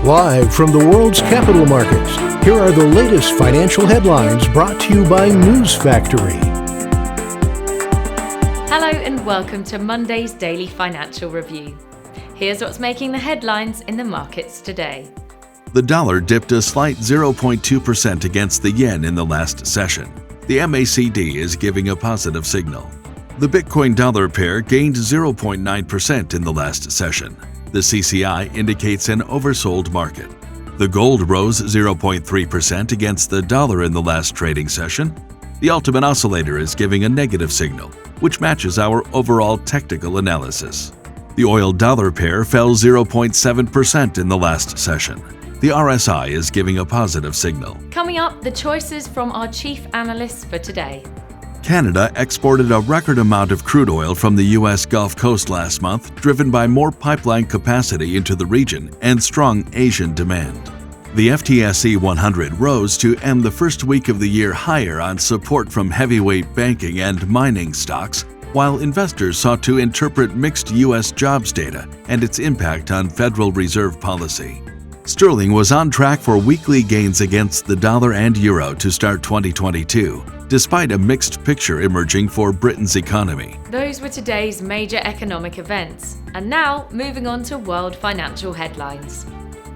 Live from the world's capital markets, here are the latest financial headlines brought to you by News Factory. Hello and welcome to Monday's Daily Financial Review. Here's what's making the headlines in the markets today. The dollar dipped a slight 0.2% against the yen in the last session. The MACD is giving a positive signal. The Bitcoin-dollar pair gained 0.9% in the last session. The CCI indicates an oversold market. The gold rose 0.3% against the dollar in the last trading session. The Ultimate Oscillator is giving a negative signal, which matches our overall technical analysis. The oil-dollar pair fell 0.7% in the last session. The RSI is giving a positive signal. Coming up, the choices from our chief analysts for today. Canada exported a record amount of crude oil from the U.S. Gulf Coast last month, driven by more pipeline capacity into the region and strong Asian demand. The FTSE 100 rose to end the first week of the year higher on support from heavyweight banking and mining stocks, while investors sought to interpret mixed U.S. jobs data and its impact on Federal Reserve policy. Sterling was on track for weekly gains against the dollar and euro to start 2022, despite a mixed picture emerging for Britain's economy. Those were today's major economic events. And now, moving on to world financial headlines.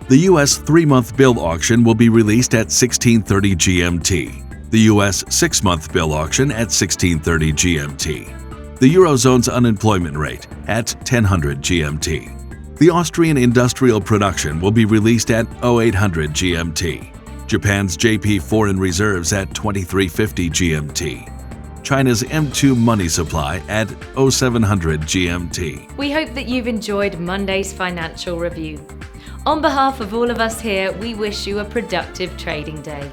The U.S. 3-month bill auction will be released at 16:30 GMT. The U.S. 6-month bill auction at 16:30 GMT. The Eurozone's unemployment rate at 10:00 GMT. The Austrian industrial production will be released at 0800 GMT. Japan's JP foreign reserves at 2350 GMT. China's M2 money supply at 0700 GMT. We hope that you've enjoyed Monday's financial review. On behalf of all of us here, we wish you a productive trading day.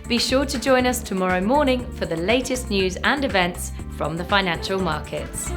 Be sure to join us tomorrow morning for the latest news and events from the financial markets.